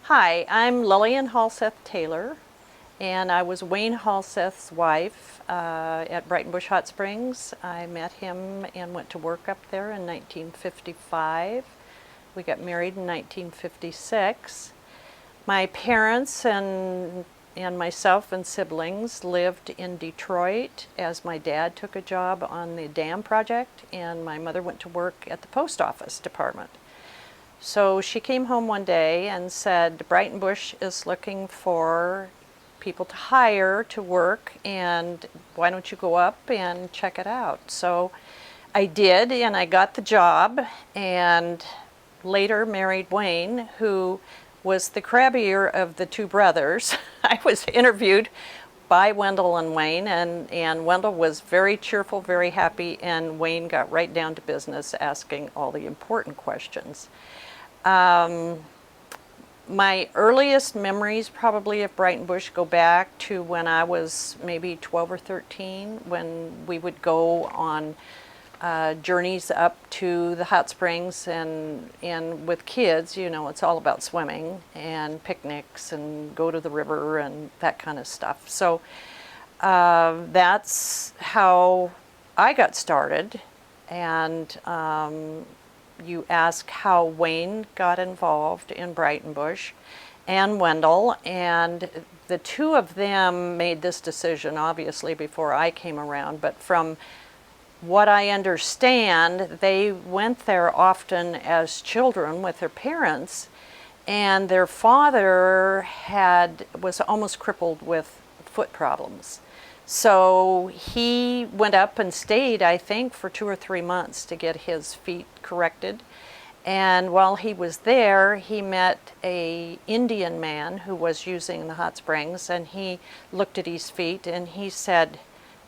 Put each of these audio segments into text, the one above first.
Hi, I'm Lillian Halseth Taylor, and I was Wayne Halseth's wife at Breitenbush Hot Springs. I met him and went to work up there in 1955. We got married in 1956. My parents and myself and siblings lived in Detroit as my dad took a job on the dam project, and my mother went to work at the post office department. So she came home one day and said, Breitenbush is looking for people to hire to work, and why don't you go up and check it out? So I did, and I got the job, and later married Wayne, who was the crabbier of the two brothers. I was interviewed by Wendell and Wayne, and Wendell was very cheerful, very happy, and Wayne got right down to business, asking all the important questions. My earliest memories probably of Breitenbush go back to when I was maybe 12 or 13, when we would go on journeys up to the hot springs, and with kids, you know, it's all about swimming and picnics and go to the river and that kind of stuff. So that's how I got started. And you ask how Wayne got involved in Breitenbush and Wendell, and the two of them made this decision obviously before I came around, but from what I understand, they went there often as children with their parents, and their father was almost crippled with foot problems. So he went up and stayed, I think, for 2 or 3 months to get his feet corrected. And while he was there, he met an Indian man who was using the hot springs, and he looked at his feet and he said,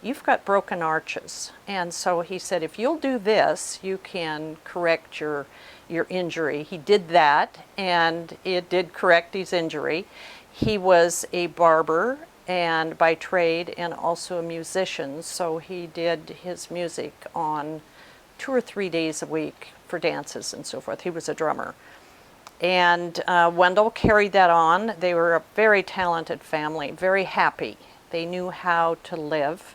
"You've got broken arches." And so he said, "If you'll do this, you can correct your injury." He did that, and it did correct his injury. He was a barber and by trade, and also a musician, so he did his music on 2 or 3 days a week for dances and so forth. He was a drummer. And Wendell carried that on. They were a very talented family, very happy. They knew how to live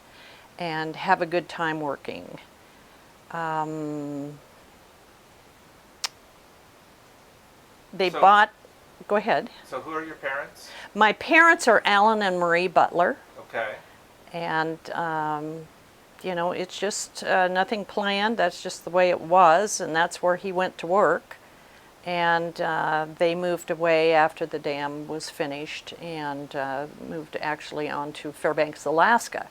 and have a good time working. They So, bought, go ahead. so who are your parents? My parents are Alan and Marie Butler, Okay. and you know, it's just nothing planned. That's just the way it was, and that's where he went to work. And they moved away after the dam was finished, and moved actually on to Fairbanks, Alaska.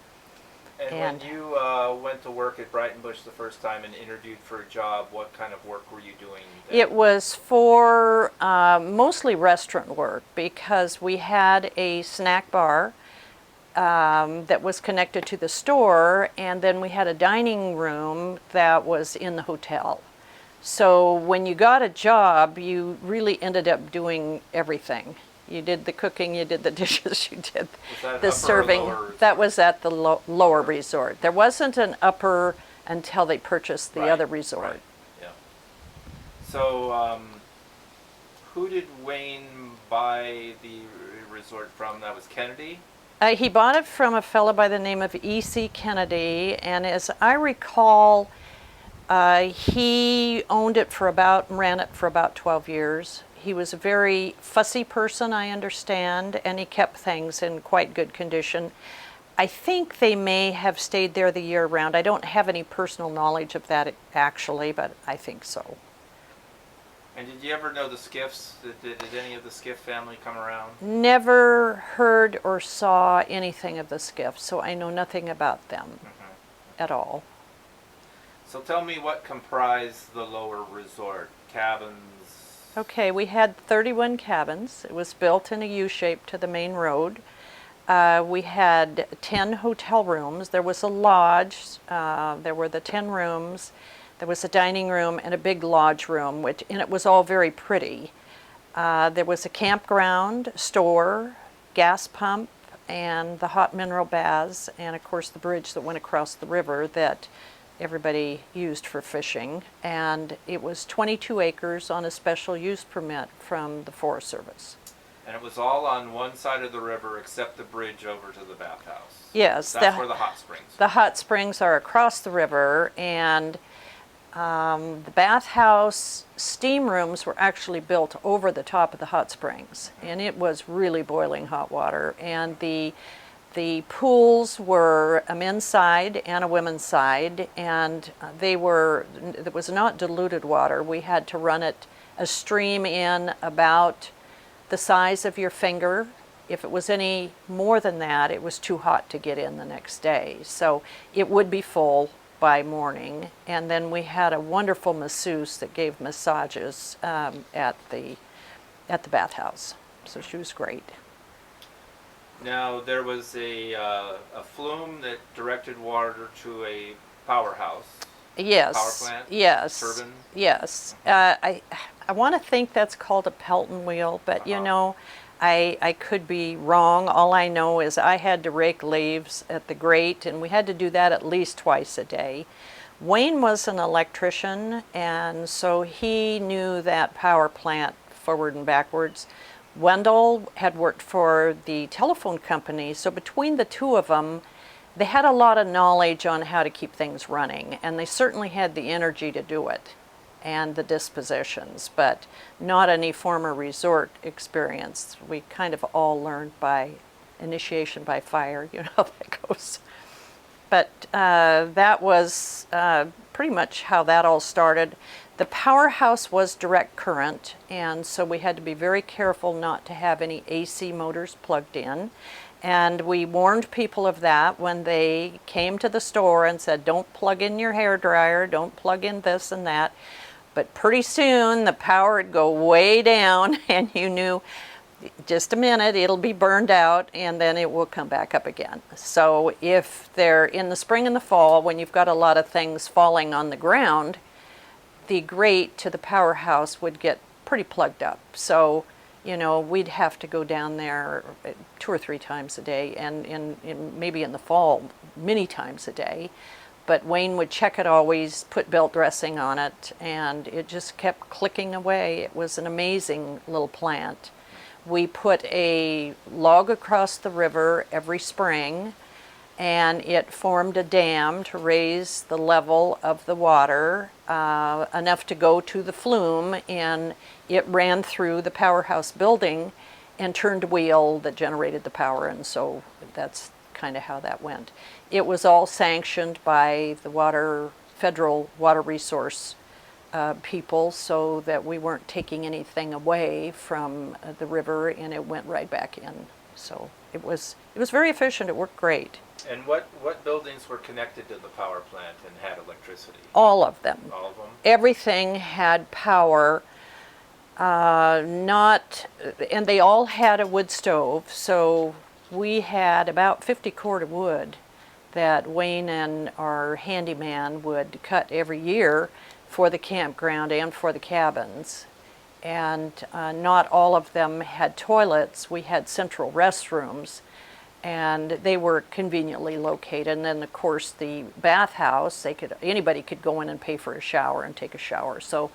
And when you went to work at Breitenbush the first time and interviewed for a job, what kind of work were you doing then? It was for mostly restaurant work, because we had a snack bar that was connected to the store, and then we had a dining room that was in the hotel. So when you got a job, you really ended up doing everything. You did the cooking, you did the dishes, you did the serving. That was at the lower resort. There wasn't an upper until they purchased the other resort. Right. Yeah. So, who did Wayne buy the resort from? That was Kennedy? He bought it from a fellow by the name of E.C. Kennedy, and as I recall, he ran it for about 12 years. He was a very fussy person, I understand, and he kept things in quite good condition. I think they may have stayed there the year round. I don't have any personal knowledge of that actually, but I think so. And did you ever know the Skiffs? Did any of the Skiff family come around? Never heard or saw anything of the Skiffs, so I know nothing about them at all. So tell me what comprised the lower resort? Cabins? Okay, we had 31 cabins. It was built in a U-shape to the main road. We had 10 hotel rooms. There was a lodge. There were the 10 rooms. There was a dining room and a big lodge room, and it was all very pretty. There was a campground, store, gas pump, and the hot mineral baths, and of course the bridge that went across the river that everybody used for fishing. And it was 22 acres on a special use permit from the Forest Service. And it was all on one side of the river except the bridge over to the bathhouse. Yes, That's where the hot springs the hot springs are across the river, and the bathhouse steam rooms were actually built over the top of the hot springs, and it was really boiling hot water. And the pools were a men's side and a women's side, and it was not diluted water. We had to run it a stream in about the size of your finger. If it was any more than that, it was too hot to get in the next day. So it would be full by morning. And then we had a wonderful masseuse that gave massages at the bathhouse. So she was great. Now, there was a flume that directed water to a powerhouse. Yes. Power plant? Yes. Turbine? Yes. I want to think that's called a Pelton wheel, but you know, I could be wrong. All I know is I had to rake leaves at the grate, and we had to do that at least twice a day. Wayne was an electrician, and so he knew that power plant forward and backwards. Wendell had worked for the telephone company, so between the two of them, they had a lot of knowledge on how to keep things running, and they certainly had the energy to do it and the dispositions, but not any former resort experience. We kind of all learned by initiation by fire, you know how that goes. But that was pretty much how that all started. The powerhouse was direct current, and so we had to be very careful not to have any AC motors plugged in. And we warned people of that when they came to the store and said, don't plug in your hair dryer, don't plug in this and that. But pretty soon the power would go way down, and you knew just a minute, it'll be burned out, and then it will come back up again. So if they're in the spring and the fall, when you've got a lot of things falling on the ground, the grate to the powerhouse would get pretty plugged up. So, you know, we'd have to go down there 2 or 3 times a day, and maybe in the fall, many times a day. But Wayne would check it always, put belt dressing on it, and it just kept clicking away. It was an amazing little plant. We put a log across the river every spring, and it formed a dam to raise the level of the water enough to go to the flume, and it ran through the powerhouse building and turned a wheel that generated the power, and so that's kind of how that went. It was all sanctioned by the federal water resource people, so that we weren't taking anything away from the river, and it went right back in. So it was very efficient. It worked great. And what buildings were connected to the power plant and had electricity? All of them. All of them? Everything had power. And they all had a wood stove, so we had about 50 cord of wood that Wayne and our handyman would cut every year for the campground and for the cabins. And not all of them had toilets. We had central restrooms, and they were conveniently located. And then, of course, the bathhouse, anybody could go in and pay for a shower and take a shower. So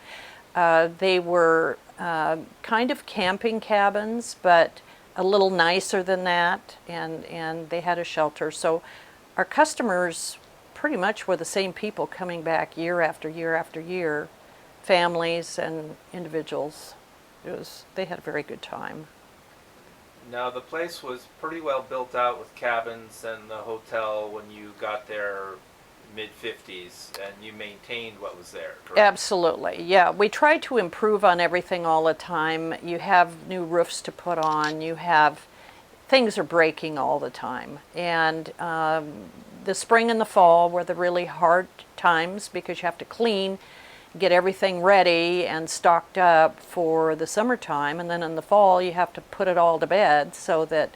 they were kind of camping cabins, but a little nicer than that, and they had a shelter. So our customers pretty much were the same people coming back year after year after year, families and individuals. They had a very good time. Now, the place was pretty well built out with cabins and the hotel when you got there mid-50s, and you maintained what was there, correct? Absolutely, yeah. We try to improve on everything all the time. You have new roofs to put on. Things are breaking all the time. And the spring and the fall were the really hard times, because you have to clean, get everything ready and stocked up for the summertime. And then in the fall, you have to put it all to bed so that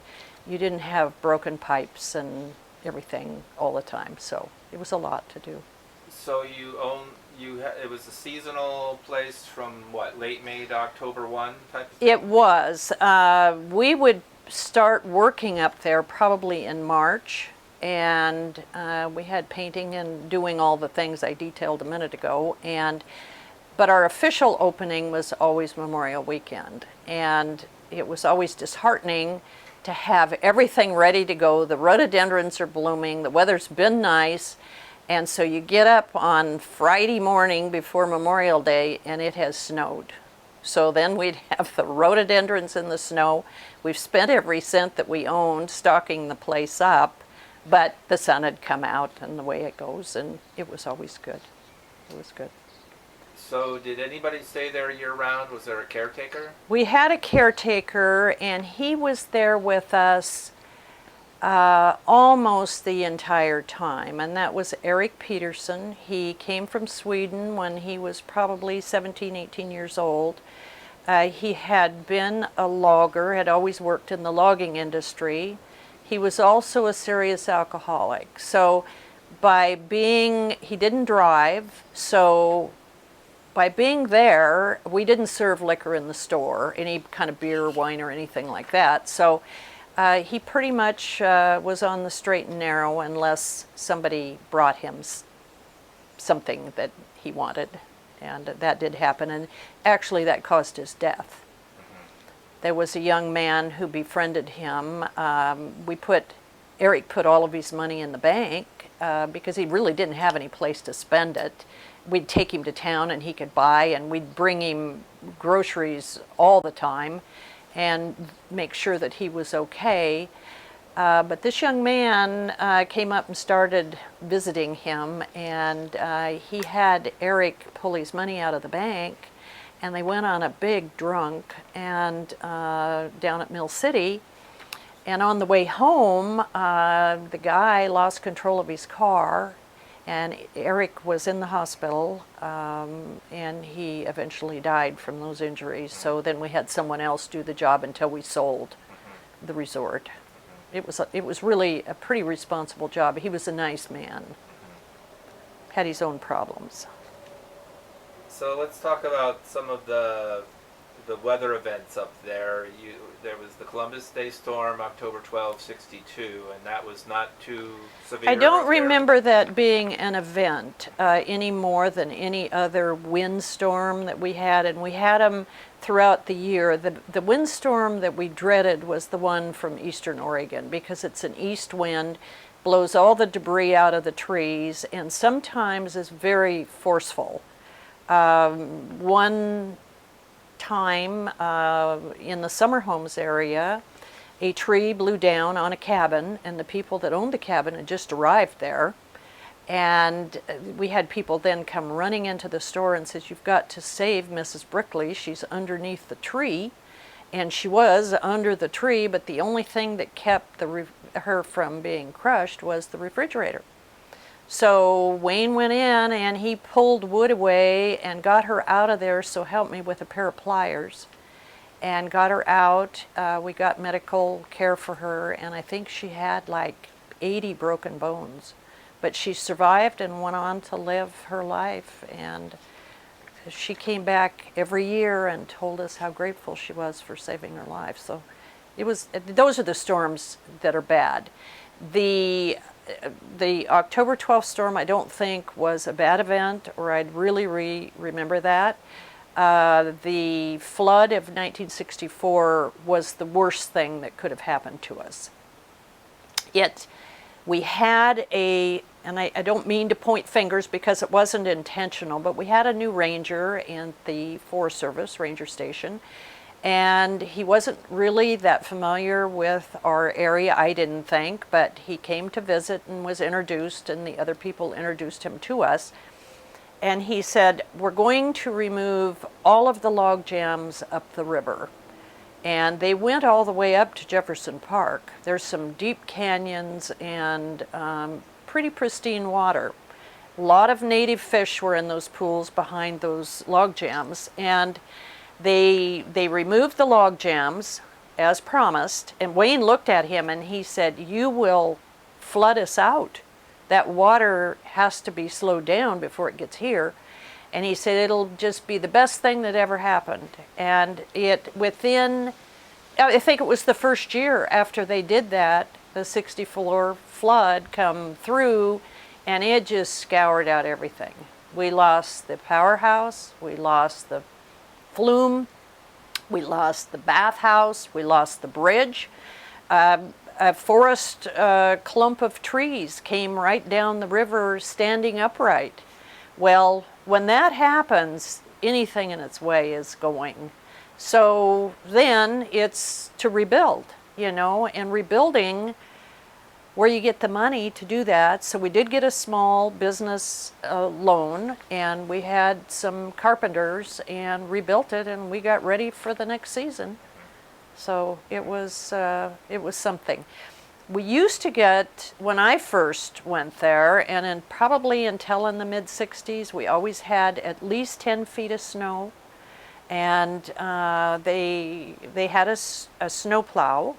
you didn't have broken pipes and everything all the time. So it was a lot to do. So it was a seasonal place from what, late May to October 1 type of thing? It was. We would start working up there probably in March, and we had painting and doing all the things I detailed a minute ago. But our official opening was always Memorial Weekend, and it was always disheartening to have everything ready to go. The rhododendrons are blooming, the weather's been nice, and so you get up on Friday morning before Memorial Day and it has snowed. So then we'd have the rhododendrons in the snow. We've spent every cent that we owned stocking the place up, but the sun had come out and the way it goes, and it was always good. It was good. So did anybody stay there year round? Was there a caretaker? We had a caretaker, and he was there with us almost the entire time, and that was Eric Peterson. He came from Sweden when he was probably 17, 18 years old. He had been a logger, had always worked in the logging industry. He was also a serious alcoholic. So he didn't drive, so by being there, we didn't serve liquor in the store, any kind of beer or wine or anything like that. So he pretty much was on the straight and narrow unless somebody brought him something that he wanted. And that did happen. And actually, that caused his death. There was a young man who befriended him. Eric put all of his money in the bank because he really didn't have any place to spend it. We'd take him to town and he could buy, and we'd bring him groceries all the time and make sure that he was okay. But this young man came up and started visiting him, and he had Eric pull his money out of the bank, and they went on a big drunk and down at Mill City. And on the way home, the guy lost control of his car, and Eric was in the hospital, and he eventually died from those injuries. So then we had someone else do the job until we sold the resort. It was really a pretty responsible job. He was a nice man. Had his own problems. So let's talk about some of the weather events up there. There was the Columbus Day storm, October 12, '62, and that was not too severe. I don't up there. remember that being an event any more than any other windstorm that we had, and we had them throughout the year. The windstorm that we dreaded was the one from eastern Oregon, because it's an east wind, blows all the debris out of the trees, and sometimes is very forceful. One time in the summer homes area, a tree blew down on a cabin, and the people that owned the cabin had just arrived there. And we had people then come running into the store and says, "You've got to save Mrs. Brickley. She's underneath the tree." And she was under the tree, but the only thing that kept her from being crushed was the refrigerator. So Wayne went in and he pulled wood away and got her out of there, so help me, with a pair of pliers, and got her out. We got medical care for her, and I think she had like 80 broken bones. But she survived and went on to live her life, and she came back every year and told us how grateful she was for saving her life. So those are the storms that are bad. The October 12th storm, I don't think was a bad event, or I'd really remember that. The flood of 1964 was the worst thing that could have happened to us. We had and I don't mean to point fingers because it wasn't intentional, but we had a new ranger in the Forest Service ranger station, and he wasn't really that familiar with our area, I didn't think, but he came to visit and was introduced, and the other people introduced him to us. And he said, "We're going to remove all of the log jams up the river." And they went all the way up to Jefferson Park. There's some deep canyons and pretty pristine water. A lot of native fish were in those pools behind those log jams. And they removed the log jams as promised. And Wayne looked at him and he said, "You will flood us out. That water has to be slowed down before it gets here." And he said, "It'll just be the best thing that ever happened." And I think it was the first year after they did that, the 64 flood come through, and it just scoured out everything. We lost the powerhouse, we lost the flume, We lost the bathhouse, we lost the bridge. A forest clump of trees came right down the river standing upright. Well, when that happens, anything in its way is going. So then it's to rebuild, and rebuilding where you get the money to do that. So we did get a small business loan, and we had some carpenters and rebuilt it, and we got ready for the next season. So it was something. We used to get, when I first went there, and probably until in the mid-60s, we always had at least 10 feet of snow. And they had a snow plow,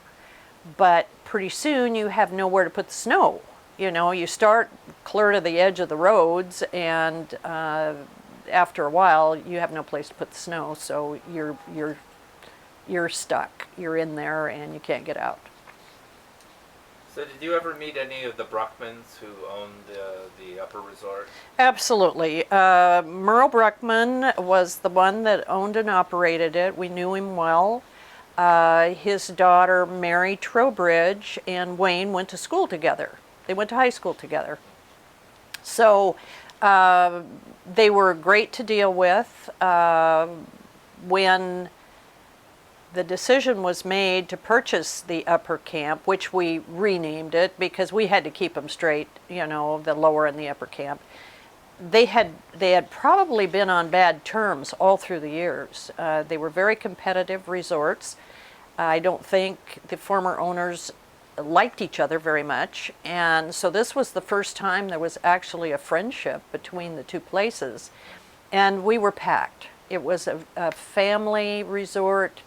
but pretty soon you have nowhere to put the snow. You start clear to the edge of the roads, and after a while you have no place to put the snow, so you're stuck. You're in there and you can't get out. So did you ever meet any of the Bruckmans who owned the upper resort? Absolutely. Merle Bruckman was the one that owned and operated it. We knew him well. His daughter, Mary Trowbridge, and Wayne went to school together. They went to high school together. So they were great to deal with. When the decision was made to purchase the upper camp, which we renamed it because we had to keep them straight, the lower and the upper camp. They had probably been on bad terms all through the years. They were very competitive resorts. I don't think the former owners liked each other very much, and so this was the first time there was actually a friendship between the two places, and we were packed. It was a family resort.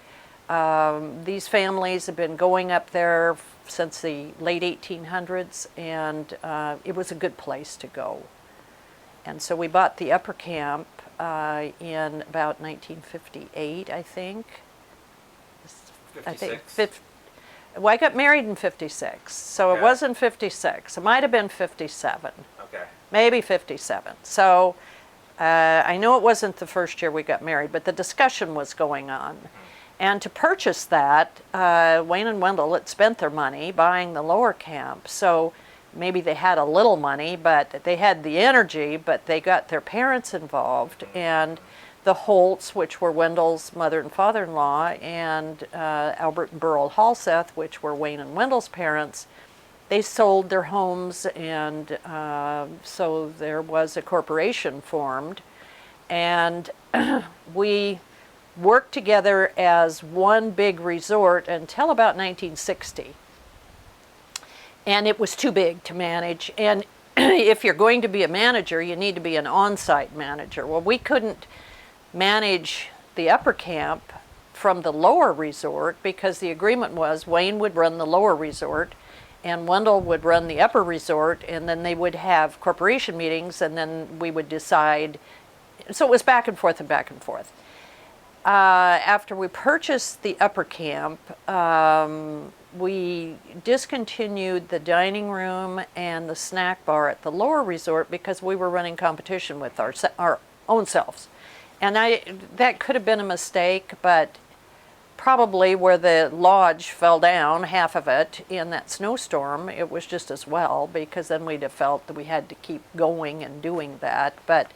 These families have been going up there since the late 1800s, and it was a good place to go. And so we bought the upper camp in about 1958, I think. 56? Well, I got married in 56, so it wasn't 56. It might have been 57. Okay. Maybe 57. So I know it wasn't the first year we got married, but the discussion was going on. And to purchase that, Wayne and Wendell had spent their money buying the lower camp. So maybe they had a little money, but they had the energy, but they got their parents involved. And the Holts, which were Wendell's mother and father-in-law, and Albert and Burl Halseth, which were Wayne and Wendell's parents, they sold their homes, and so there was a corporation formed. And we worked together as one big resort until about 1960. And it was too big to manage. And if you're going to be a manager, you need to be an on-site manager. Well, we couldn't manage the upper camp from the lower resort because the agreement was Wayne would run the lower resort and Wendell would run the upper resort, and then they would have corporation meetings, and then we would decide. So it was back and forth and back and forth. After we purchased the upper camp, we discontinued the dining room and the snack bar at the lower resort because we were running competition with our own selves. And that could have been a mistake, but probably where the lodge fell down, half of it, in that snowstorm, it was just as well, because then we'd have felt that we had to keep going and doing that. But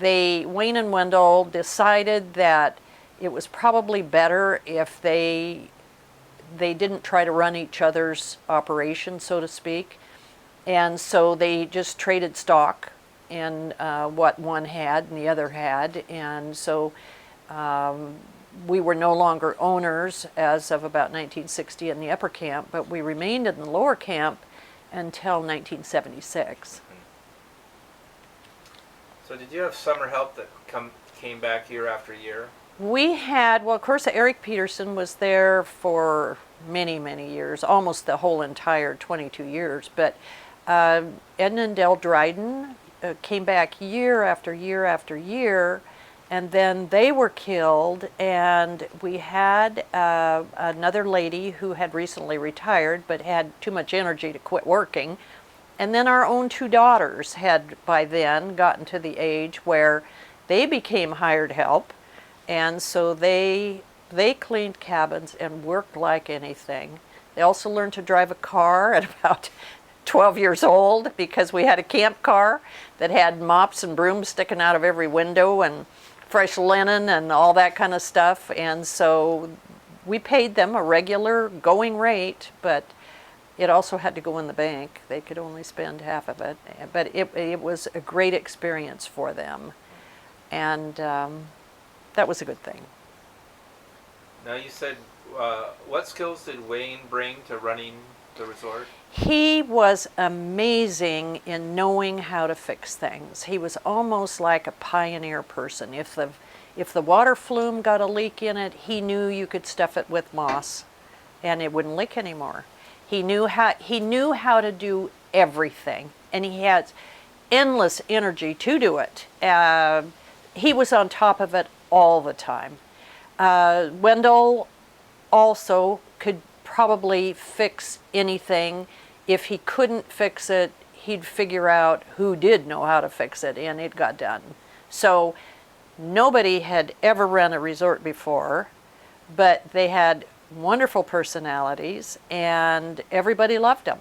Wayne and Wendell decided that it was probably better if they didn't try to run each other's operation, so to speak. And so they just traded stock in what one had and the other had. And so we were no longer owners as of about 1960 in the upper camp, but we remained in the lower camp until 1976. So did you have summer help that came back year after year? We had, well, of course, Eric Peterson was there for many, many years, almost the whole entire 22 years. But Edna and Dell Dryden came back year after year after year, and then they were killed. And we had another lady who had recently retired but had too much energy to quit working. And then our own two daughters had by then gotten to the age where they became hired help. And so they They cleaned cabins and worked like anything. They also learned to drive a car at about 12 years old because we had a camp car that had mops and brooms sticking out of every window and fresh linen and all that kind of stuff. And so we paid them a regular going rate, but it also had to go in the bank. They could only spend half of it. But it was a great experience for them. And that was a good thing. Now you said, what skills did Wayne bring to running the resort? He was amazing in knowing how to fix things. He was almost like a pioneer person. If the water flume got a leak in it, he knew you could stuff it with moss and it wouldn't leak anymore. He knew how to do everything, and he had endless energy to do it. He was on top of it all the time. Wendell also could probably fix anything. If he couldn't fix it, he'd figure out who did know how to fix it, and it got done. So nobody had ever run a resort before, but they had wonderful personalities, and everybody loved them.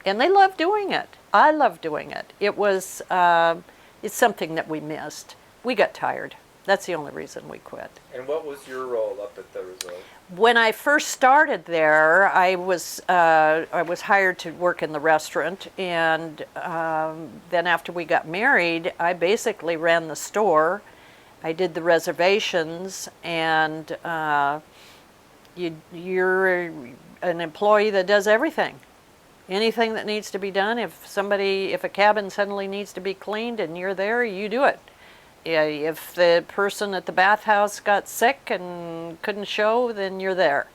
And they loved doing it. I loved doing it. It was, it's something that we missed. We got tired. That's the only reason we quit. And what was your role up at the resort? When I first started there, I was hired to work in the restaurant, and then after we got married, I basically ran the store. I did the reservations, and you're an employee that does everything. Anything that needs to be done. If a cabin suddenly needs to be cleaned and you're there, you do it. If the person at the bathhouse got sick and couldn't show, then you're there.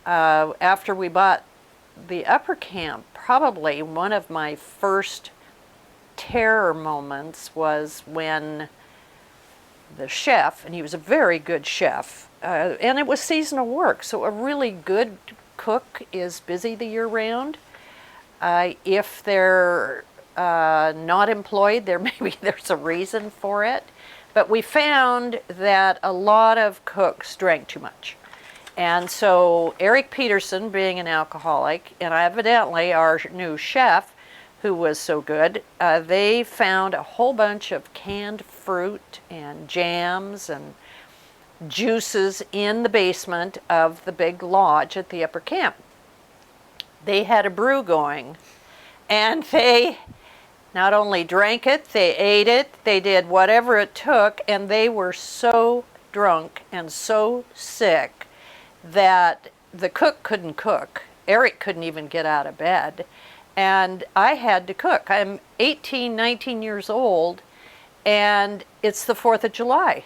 After we bought the upper camp, probably one of my first terror moments was when the chef, and he was a very good chef, and it was seasonal work, so a really good cook is busy the year round. If they're not employed, there's a reason for it. But we found that a lot of cooks drank too much. And so Eric Peterson, being an alcoholic, and evidently our new chef, who was so good, they found a whole bunch of canned fruit and jams and juices in the basement of the big lodge at the upper camp. They had a brew going, and they not only drank it, they ate it, they did whatever it took, and they were so drunk and so sick that the cook couldn't cook. Eric couldn't even get out of bed, and I had to cook. I'm 18, 19 years old, and it's the 4th of July.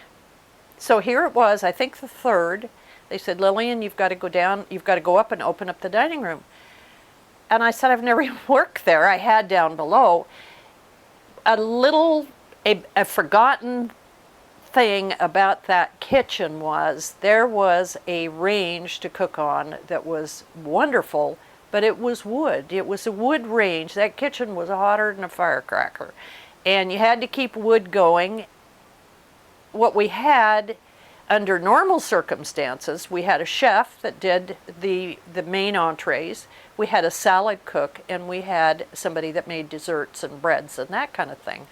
So here it was, I think the 3rd. They said, Lillian, you've got to go down, you've got to go up and open up the dining room. And I said, I've never even worked there. I had down below. A forgotten thing about that kitchen was there was a range to cook on that was wonderful, but it was wood. It was a wood range. That kitchen was hotter than a firecracker. And you had to keep wood going. What we had under normal circumstances, we had a chef that did the main entrees, we had a salad cook, and we had somebody that made desserts and breads and that kind of thing.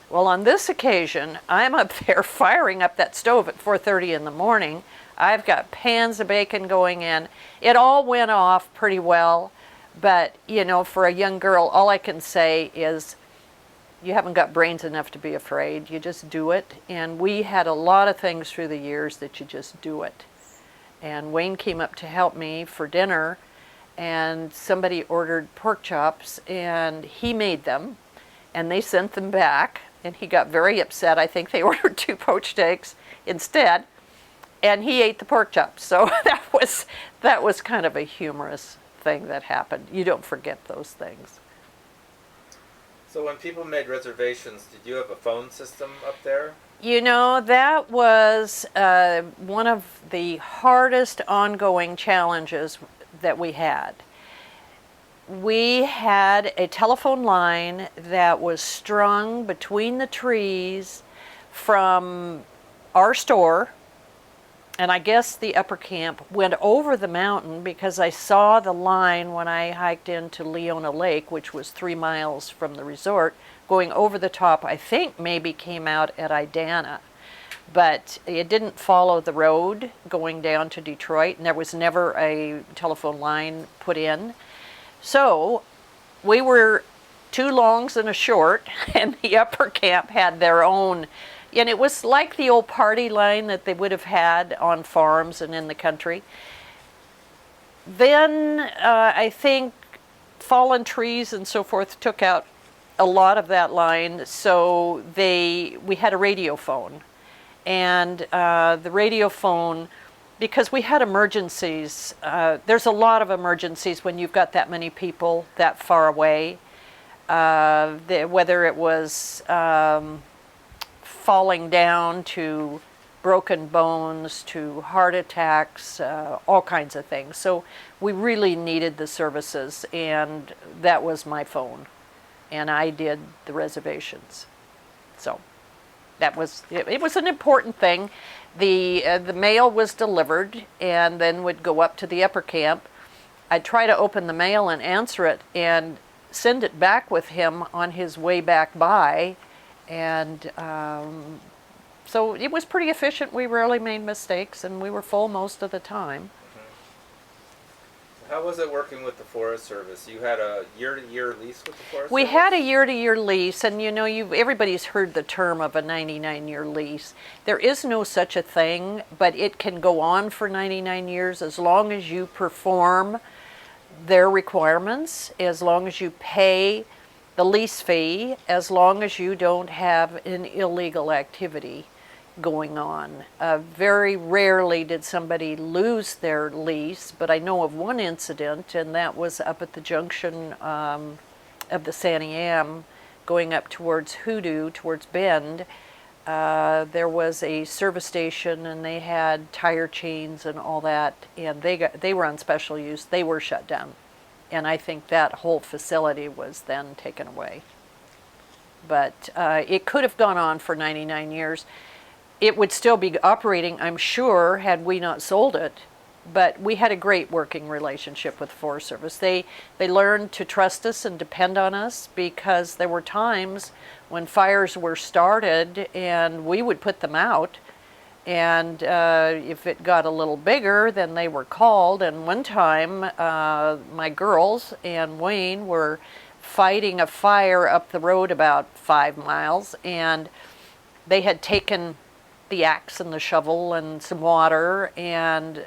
Well, on this occasion, I'm up there firing up that stove at 4:30 in the morning. I've got pans of bacon going in. It all went off pretty well, but for a young girl, all I can say is you haven't got brains enough to be afraid. You just do it. And we had a lot of things through the years that you just do it. And Wayne came up to help me for dinner, and somebody ordered pork chops, and he made them, and they sent them back, and he got very upset. I think they ordered 2 poached eggs instead, and he ate the pork chops. So that was kind of a humorous thing that happened. You don't forget those things. So when people made reservations, did you have a phone system up there? That was one of the hardest ongoing challenges that we had. We had a telephone line that was strung between the trees from our store And I guess the upper camp went over the mountain because I saw the line when I hiked into Leona Lake, which was 3 miles from the resort, going over the top. I think maybe came out at Idana, but it didn't follow the road going down to Detroit, and there was never a telephone line put in. So we were 2 longs and a short, and the upper camp had their own. And it was like the old party line that they would have had on farms and in the country. Then I think fallen trees and so forth took out a lot of that line, so we had a radio phone. And the radio phone, because we had emergencies, there's a lot of emergencies when you've got that many people that far away, whether it was falling down to broken bones to heart attacks, all kinds of things. So we really needed the services, and that was my phone, and I did the reservations. So that was it was an important thing. The mail was delivered and then would go up to the upper camp. I'd try to open the mail and answer it and send it back with him on his way back by. And so it was pretty efficient. We rarely made mistakes, and we were full most of the time. How was it working with the Forest Service? You had a year-to-year lease with the Forest Service? We had a year-to-year lease, and you know, everybody's heard the term of a 99-year lease. There is no such a thing, but it can go on for 99 years as long as you perform their requirements, as long as you pay the lease fee, as long as you don't have an illegal activity going on. Very rarely did somebody lose their lease, but I know of one incident, and that was up at the junction of the Sandy Am going up towards Hoodoo, towards Bend. There was a service station, and they had tire chains and all that, and they were on special use. They were shut down. And I think that whole facility was then taken away. But it could have gone on for 99 years. It would still be operating, I'm sure, had we not sold it. But we had a great working relationship with the Forest Service. They learned to trust us and depend on us, because there were times when fires were started and we would put them out. And if it got a little bigger, then they were called. And one time, my girls and Wayne were fighting a fire up the road about 5 miles, and they had taken the axe and the shovel and some water, and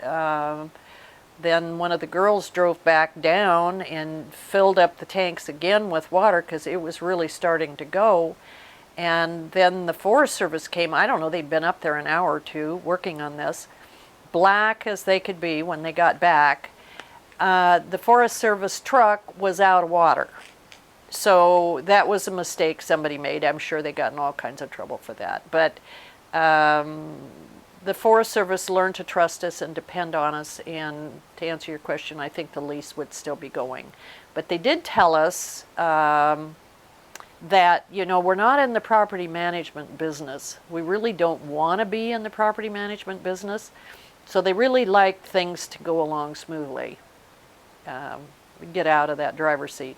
then one of the girls drove back down and filled up the tanks again with water because it was really starting to go. And then the Forest Service came. I don't know, they'd been up there an hour or two working on this, black as they could be when they got back. The Forest Service truck was out of water. So that was a mistake somebody made. I'm sure they got in all kinds of trouble for that. But the Forest Service learned to trust us and depend on us. And to answer your question, I think the lease would still be going. But they did tell us that, you know, we're not in the property management business. We really don't want to be in the property management business. So they really liked things to go along smoothly. Get out of that driver's seat.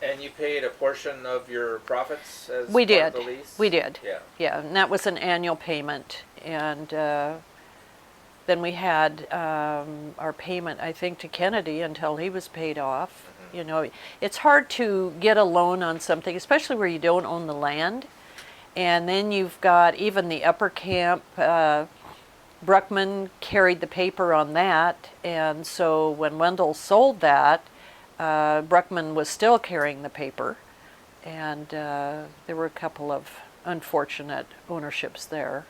And you paid a portion of your profits as We part did. of the lease? We did. Yeah. Yeah, and that was an annual payment. And then we had our payment, I think, to Kennedy until he was paid off. You know, it's hard to get a loan on something, especially where you don't own the land. And then you've got even the upper camp. Bruckman carried the paper on that. And so when Wendell sold that, Bruckman was still carrying the paper. And there were a couple of unfortunate ownerships there.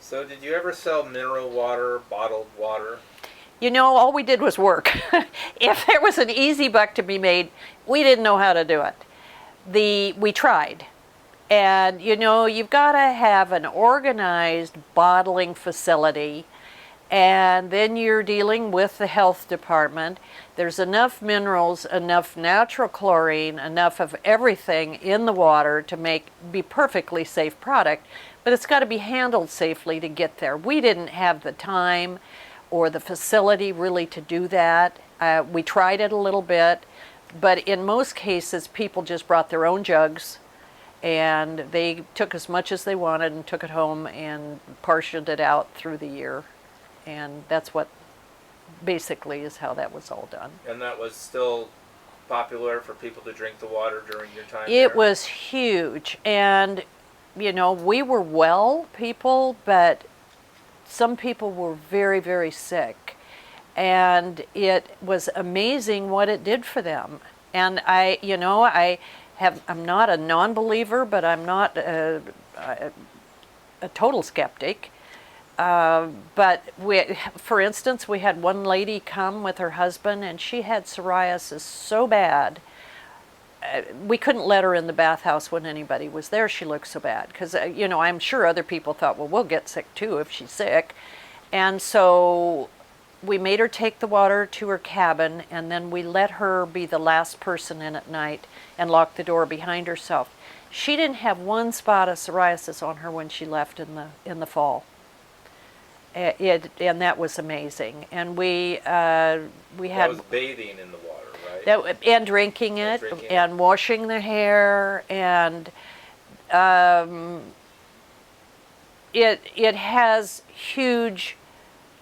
So did you ever sell mineral water, bottled water? You know, all we did was work. If there was an easy buck to be made, we didn't know how to do it. We tried. And, you know, you've got to have an organized bottling facility, and then you're dealing with the health department. There's enough minerals, enough natural chlorine, enough of everything in the water to be perfectly safe product. but it's got to be handled safely to get there. We didn't have the time or the facility really to do that. We tried it a little bit, but in most cases, people just brought their own jugs and they took as much as they wanted and took it home and portioned it out through the year. And that's what basically is how that was all done. And that was still popular for people to drink the water during your time It there? was huge. And, you know, we were well people, but some people were very, very sick. And it was amazing what it did for them. And I'm not a non-believer, but I'm not a total skeptic. But for instance, we had one lady come with her husband, and she had psoriasis so bad, we couldn't let her in the bathhouse when anybody was there. She looked so bad. Because, I'm sure other people thought, well, we'll get sick too if she's sick. And so we made her take the water to her cabin, and then we let her be the last person in at night and locked the door behind herself. She didn't have one spot of psoriasis on her when she left in the fall. And that was amazing. And we had that was bathing in the water, right? And drinking it, and washing the hair, and it has huge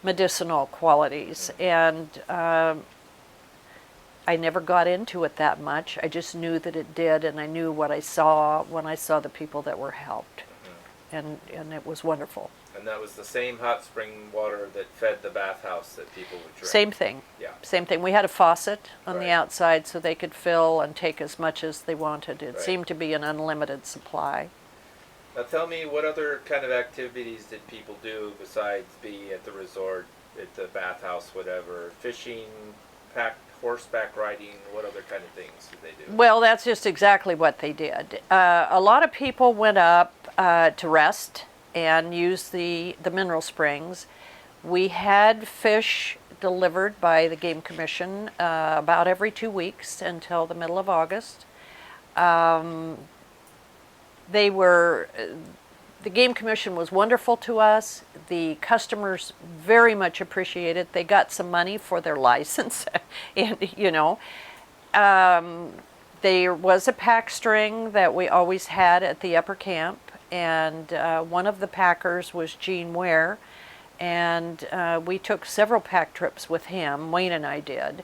medicinal qualities. And I never got into it that much. I just knew that it did, and I knew what I saw when I saw the people that were helped. And it was wonderful. And that was the same hot spring water that fed the bathhouse that people would drink? Same thing. Yeah. Same thing. We had a faucet on Right. the outside so they could fill and take as much as they wanted. It Right. seemed to be an unlimited supply. Now tell me, what other kind of activities did people do besides be at the resort, at the bathhouse, whatever? Fishing, horseback riding, what other kind of things did they do? Well, that's just exactly what they did. A lot of people went up to rest and use the mineral springs. We had fish delivered by the Game Commission about every 2 weeks until the middle of August. The Game Commission was wonderful to us. The customers very much appreciated it. They got some money for their license, and there was a pack string that we always had at the upper camp, and one of the packers was Gene Ware, and we took several pack trips with him. Wayne and I did,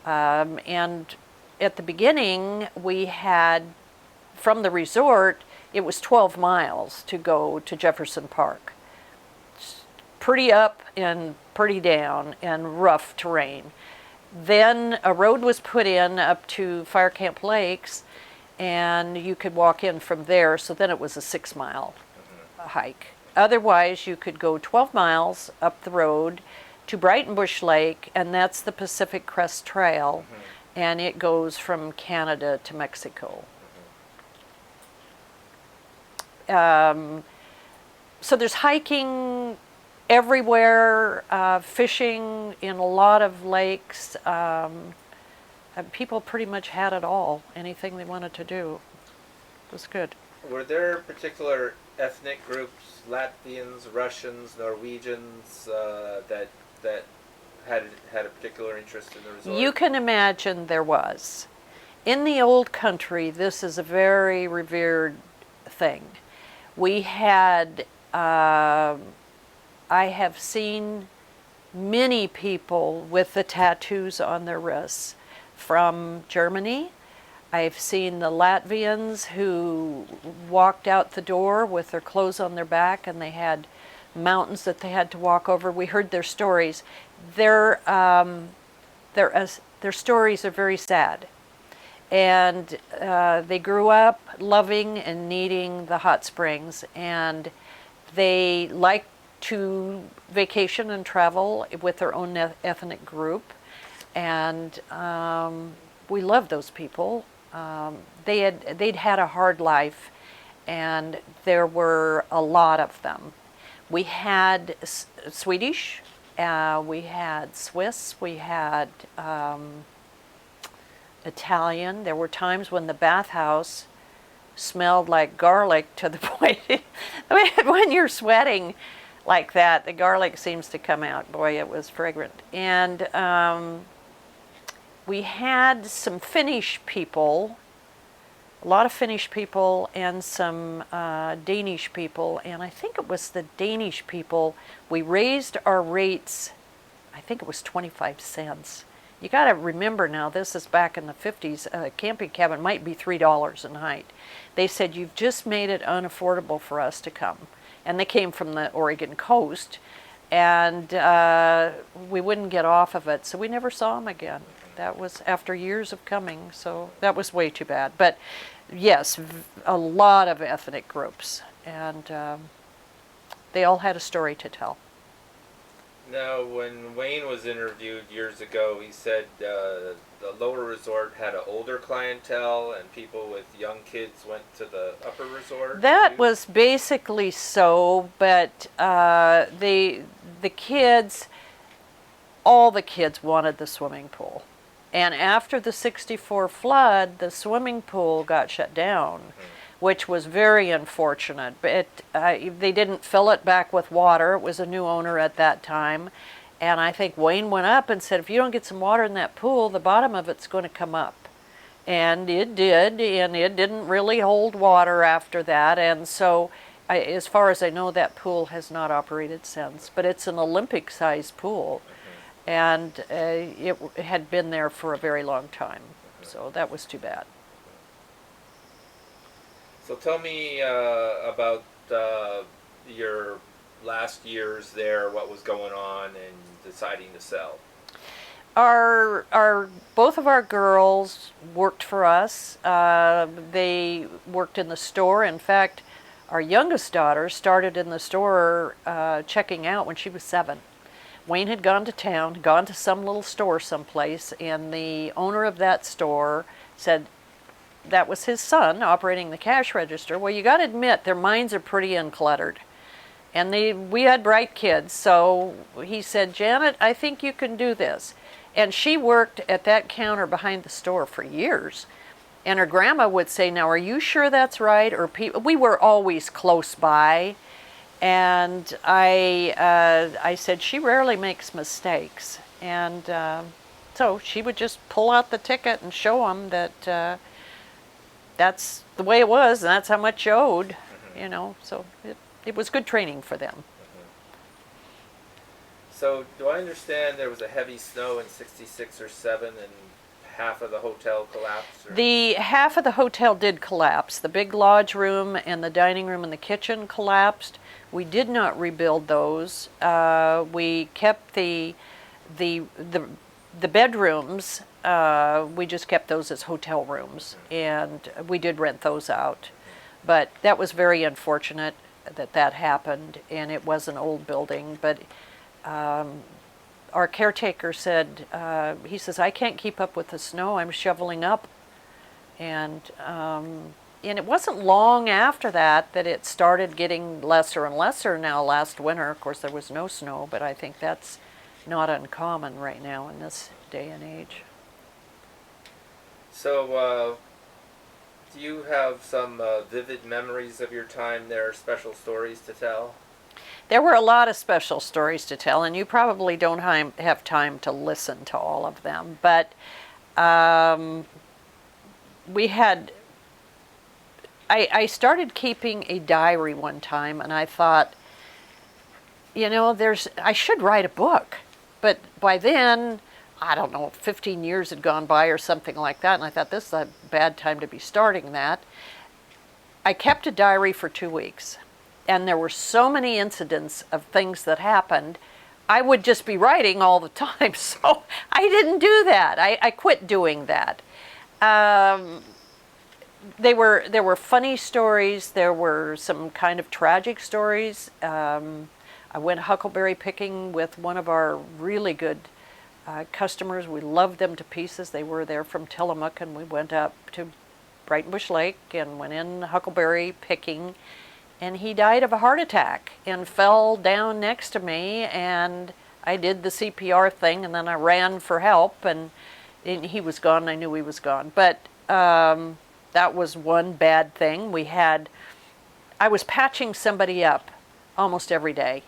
and at the beginning we had, from the resort, it was 12 miles to go to Jefferson Park. Pretty up and pretty down and rough terrain. Then a road was put in up to Fire Camp Lakes, and you could walk in from there, so then it was a 6-mile hike. Otherwise, you could go 12 miles up the road to Breitenbush Lake, and that's the Pacific Crest Trail, and it goes from Canada to Mexico. So there's hiking everywhere, fishing in a lot of lakes. People pretty much had it all, anything they wanted to do. It was good. Were there particular ethnic groups, Latvians, Russians, Norwegians, that had a particular interest in the resort? You can imagine there was. In the old country, this is a very revered thing. We had, I have seen many people with the tattoos on their wrists from Germany. I've seen the Latvians who walked out the door with their clothes on their back, and they had mountains that they had to walk over. We heard their stories. Their stories are very sad. And they grew up loving and needing the hot springs, and they like to vacation and travel with their own ethnic group, and we love those people. They'd had a hard life, and there were a lot of them. We had Swedish, we had Swiss, we had Italian. There were times when the bathhouse smelled like garlic to the point. I mean, when you're sweating like that, the garlic seems to come out. Boy, it was fragrant. And we had some Finnish people, a lot of Finnish people, and some Danish people. And I think it was the Danish people. We raised our rates, I think it was 25 cents. You got to remember now, this is back in the 50s. A camping cabin might be $3 in height. They said, you've just made it unaffordable for us to come. And they came from the Oregon coast, and we wouldn't get off of it, so we never saw them again. That was after years of coming, so that was way too bad. But yes, a lot of ethnic groups, and they all had a story to tell. Now, when Wayne was interviewed years ago, he said the lower resort had an older clientele and people with young kids went to the upper resort. That was basically so, but the kids, all the kids wanted the swimming pool. And after the '64 flood, the swimming pool got shut down, which was very unfortunate. But they didn't fill it back with water. It was a new owner at that time. And I think Wayne went up and said, if you don't get some water in that pool, the bottom of it's going to come up. And it did, and it didn't really hold water after that. And so, as far as I know, that pool has not operated since. But it's an Olympic-sized pool. And it had been there for a very long time. So that was too bad. So tell me about your last years there, what was going on, and deciding to sell. Both of our girls worked for us. They worked in the store. In fact, our youngest daughter started in the store checking out when she was 7. Wayne had gone to town, gone to some little store someplace, and the owner of that store said that was his son operating the cash register. Well, you got to admit, their minds are pretty uncluttered. And we had bright kids, so he said, Janet, I think you can do this. And she worked at that counter behind the store for years. And her grandma would say, now, are you sure that's right? Or we were always close by. And I said, she rarely makes mistakes. And so she would just pull out the ticket and show them that that's the way it was, and that's how much you owed, you know. So it was good training for them. So do I understand there was a heavy snow in '66 or '7 and half of the hotel collapsed? Or? The half of the hotel did collapse. The big lodge room and the dining room and the kitchen collapsed. We did not rebuild those. We kept the bedrooms. We just kept those as hotel rooms, and we did rent those out. But that was very unfortunate that happened, and it was an old building. But our caretaker said, he says, I can't keep up with the snow. I'm shoveling up. And it wasn't long after that it started getting lesser and lesser. Now, last winter, of course, there was no snow, but I think that's not uncommon right now in this day and age. So, do you have some vivid memories of your time there, special stories to tell? There were a lot of special stories to tell, and you probably don't have time to listen to all of them. But we had... I started keeping a diary one time, and I thought, you know, I should write a book. But by then, I don't know, 15 years had gone by or something like that, and I thought, this is a bad time to be starting that. I kept a diary for 2 weeks, and there were so many incidents of things that happened, I would just be writing all the time, so I didn't do that. I quit doing that. There were funny stories, there were some kind of tragic stories. I went huckleberry picking with one of our really good customers. We loved them to pieces. They were there from Tillamook, and we went up to Breitenbush Lake and went in huckleberry picking, and he died of a heart attack and fell down next to me, and I did the CPR thing, and then I ran for help, and he was gone, and I knew he was gone. But that was one bad thing. I was patching somebody up almost every day.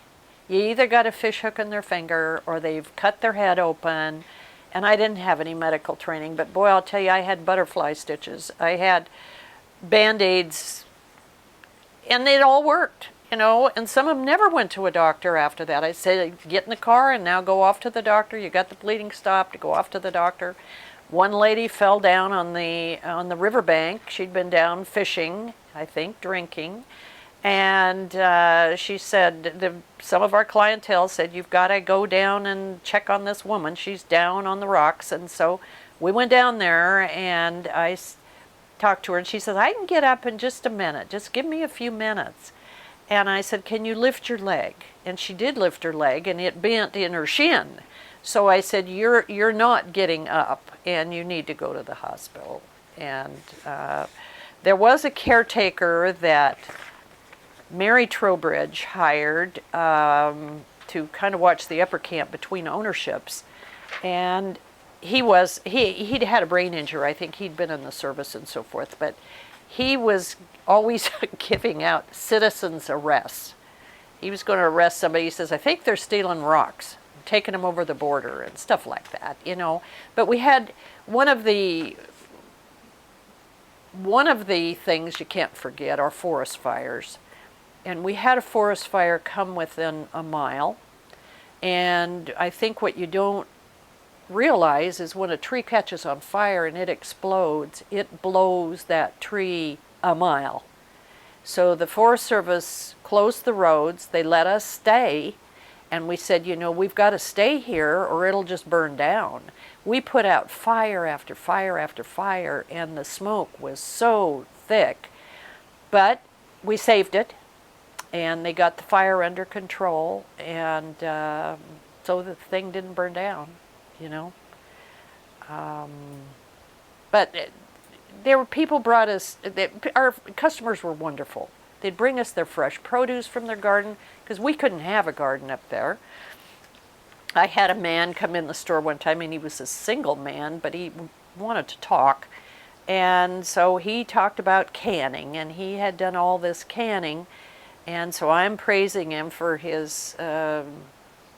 You either got a fish hook in their finger or they've cut their head open. And I didn't have any medical training, but boy, I'll tell you, I had butterfly stitches. I had Band-Aids, and it all worked, and some of them never went to a doctor after that. I said, get in the car and now go off to the doctor. You got the bleeding stopped, to go off to the doctor. One lady fell down on the riverbank. She'd been down fishing, I think, drinking. And she said, some of our clientele said, you've got to go down and check on this woman. She's down on the rocks. And so we went down there, and I talked to her, and she said, I can get up in just a minute. Just give me a few minutes. And I said, can you lift your leg? And she did lift her leg, and it bent in her shin. So I said, you're not getting up, and you need to go to the hospital. And there was a caretaker that Mary Trowbridge hired to kind of watch the upper camp between ownerships, and he'd had a brain injury. I think he'd been in the service and so forth, but he was always giving out citizens arrests. He was going to arrest somebody. He says, I think they're stealing rocks, taking them over the border and stuff like that, But we had one of the things you can't forget are forest fires. And we had a forest fire come within a mile. And I think what you don't realize is when a tree catches on fire and it explodes, it blows that tree a mile. So the Forest Service closed the roads. They let us stay. And we said, we've got to stay here or it'll just burn down. We put out fire after fire after fire, and the smoke was so thick. But we saved it. And they got the fire under control, and so the thing didn't burn down, But there were people brought us, our customers were wonderful. They'd bring us their fresh produce from their garden, because we couldn't have a garden up there. I had a man come in the store one time, and he was a single man, but he wanted to talk. And so he talked about canning, and he had done all this canning. And so I'm praising him for his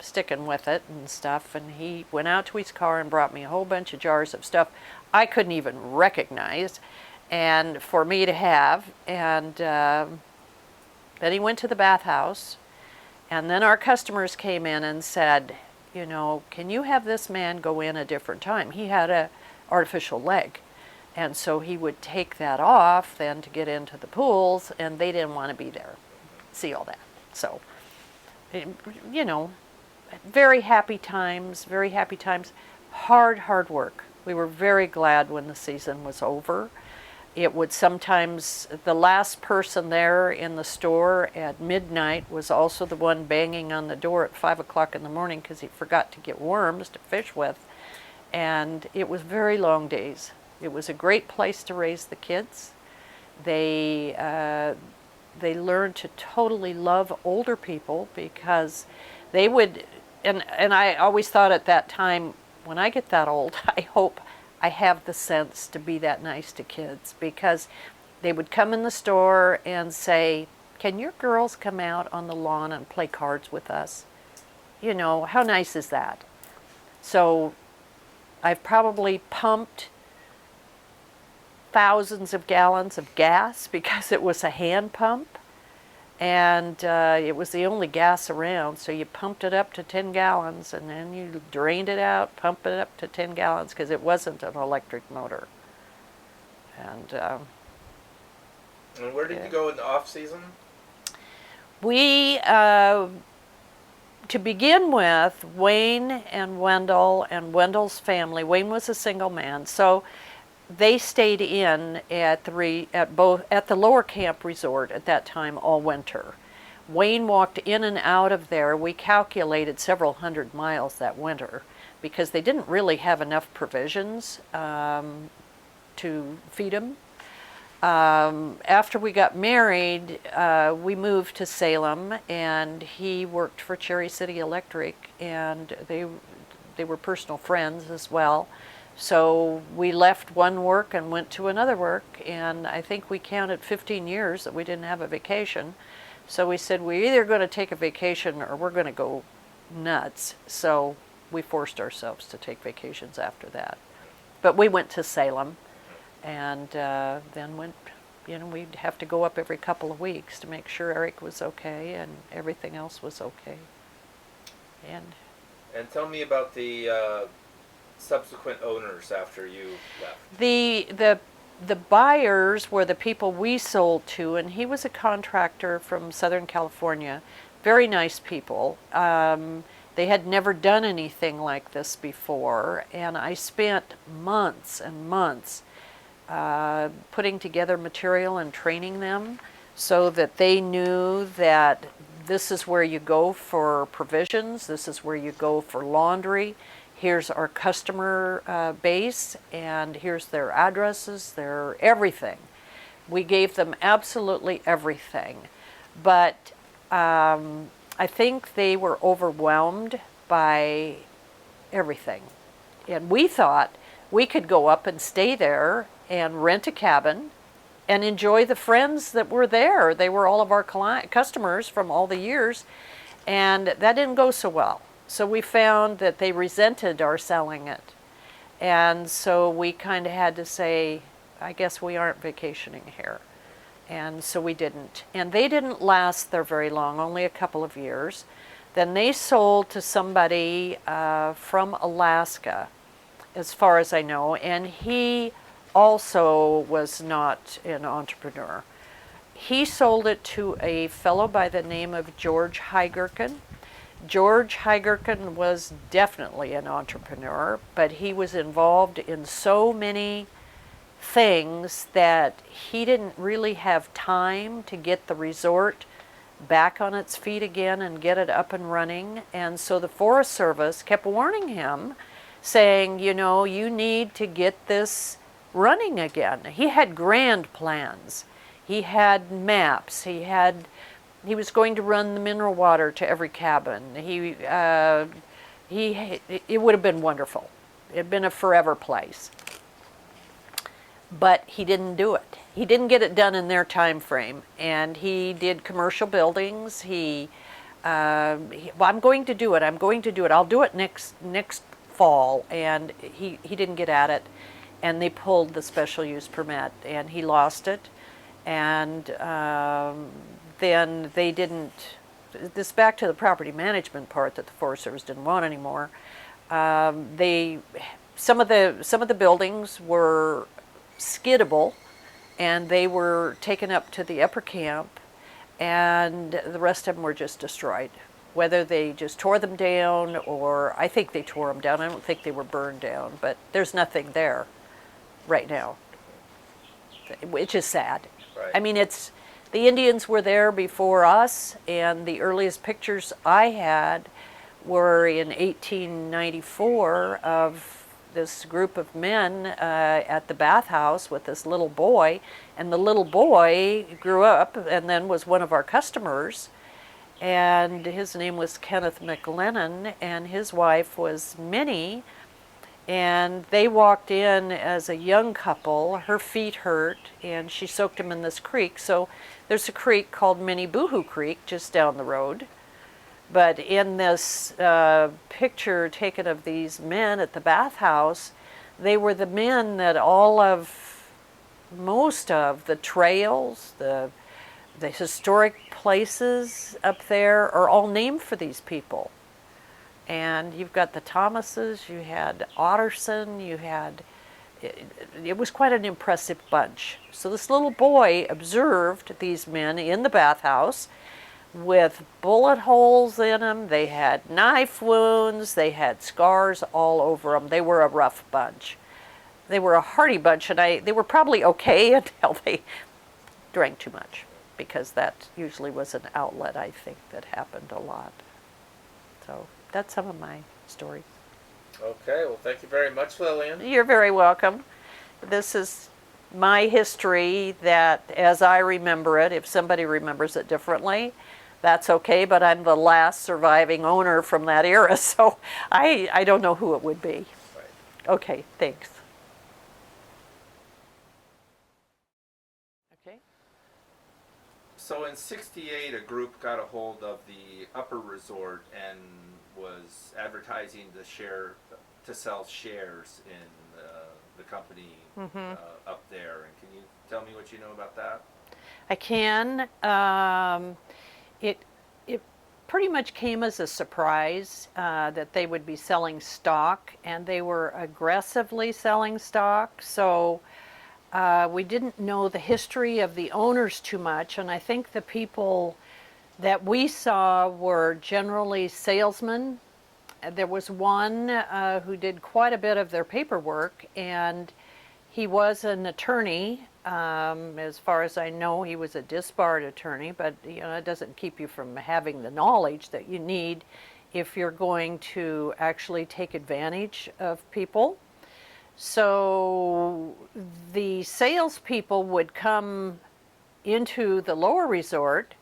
sticking with it and stuff. And he went out to his car and brought me a whole bunch of jars of stuff I couldn't even recognize, and for me to have. And then he went to the bathhouse. And then our customers came in and said, can you have this man go in a different time? He had an artificial leg. And so he would take that off then to get into the pools, and they didn't want to be there. See all that. So, very happy times, very happy times. Hard work. We were very glad when the season was over. It would sometimes, the last person there in the store at midnight was also the one banging on the door at 5 o'clock in the morning because he forgot to get worms to fish with. And it was very long days. It was a great place to raise the kids. They learned to totally love older people because they would, and I always thought at that time, when I get that old, I hope I have the sense to be that nice to kids, because they would come in the store and say, can your girls come out on the lawn and play cards with us? How nice is that? So I've probably pumped thousands of gallons of gas because it was a hand pump, and it was the only gas around. So you pumped it up to 10 gallons and then you drained it out, pumped it up to 10 gallons because it wasn't an electric motor. And where did you go in the off season? We, to begin with, Wayne and Wendell's family. Wayne was a single man, so they stayed in at the Lower Camp Resort at that time all winter. Wayne walked in and out of there. We calculated several hundred miles that winter because they didn't really have enough provisions to feed him. After we got married, we moved to Salem, and he worked for Cherry City Electric, and they were personal friends as well. So we left one work and went to another work, and I think we counted 15 years that we didn't have a vacation. So we said we're either going to take a vacation or we're going to go nuts. So we forced ourselves to take vacations after that. But we went to Salem, and then went, we'd have to go up every couple of weeks to make sure Eric was okay and everything else was okay. And tell me about the subsequent owners after you left. The buyers were the people we sold to, and he was a contractor from Southern California. Very nice people. They had never done anything like this before, and I spent months and months putting together material and training them so that they knew that this is where you go for provisions, this is where you go for laundry, here's our customer base, and here's their addresses, their everything. We gave them absolutely everything. But I think they were overwhelmed by everything. And we thought we could go up and stay there and rent a cabin and enjoy the friends that were there. They were all of our customers from all the years, and that didn't go so well. So we found that they resented our selling it. And so we kind of had to say, I guess we aren't vacationing here. And so we didn't. And they didn't last there very long, only a couple of years. Then they sold to somebody from Alaska, as far as I know, and he also was not an entrepreneur. He sold it to a fellow by the name of George Heigerken. George Heigerken was definitely an entrepreneur, but he was involved in so many things that he didn't really have time to get the resort back on its feet again and get it up and running. And so the Forest Service kept warning him, saying, you need to get this running again. He had grand plans. He had maps. He was going to run the mineral water to every cabin. It would have been wonderful. It had been a forever place. But he didn't do it. He didn't get it done in their time frame. And he did commercial buildings. I'm going to do it. I'll do it next fall. And he didn't get at it. And they pulled the special use permit, and he lost it. And then they didn't, this back to the property management part that the Forest Service didn't want anymore. Some of the buildings were skiddable, and they were taken up to the upper camp, and the rest of them were just destroyed. Whether they just tore them down, or I think they tore them down. I don't think they were burned down, but there's nothing there right now, which is sad. Right. I mean, the Indians were there before us, and the earliest pictures I had were in 1894 of this group of men at the bathhouse with this little boy, and the little boy grew up and then was one of our customers, and his name was Kenneth McLennan, and his wife was Minnie. And they walked in as a young couple. Her feet hurt, and she soaked them in this creek. So there's a creek called Minnie Boohoo Creek just down the road. But in this picture taken of these men at the bathhouse, they were the men that most of the trails, the historic places up there are all named for these people. And you've got the Thomases, you had Otterson, it was quite an impressive bunch. So this little boy observed these men in the bathhouse with bullet holes in them. They had knife wounds, they had scars all over them. They were a rough bunch. They were a hardy bunch, and they were probably okay until they drank too much, because that usually was an outlet, I think, that happened a lot. So that's some of my story. Okay, well, thank you very much, Lillian. You're very welcome. This is my history that, as I remember it, if somebody remembers it differently, that's okay, but I'm the last surviving owner from that era, so I don't know who it would be. Right. Okay, thanks. Okay. So in '68, a group got a hold of the Upper Resort and was advertising to sell shares in the company up there. And can you tell me what you know about that? I can. It it pretty much came as a surprise that they would be selling stock, and they were aggressively selling stock. So we didn't know the history of the owners too much, and I think the people that we saw were generally salesmen. There was one who did quite a bit of their paperwork, and he was an attorney. As far as I know, he was a disbarred attorney, but it doesn't keep you from having the knowledge that you need if you're going to actually take advantage of people. So the salespeople would come into the lower resort,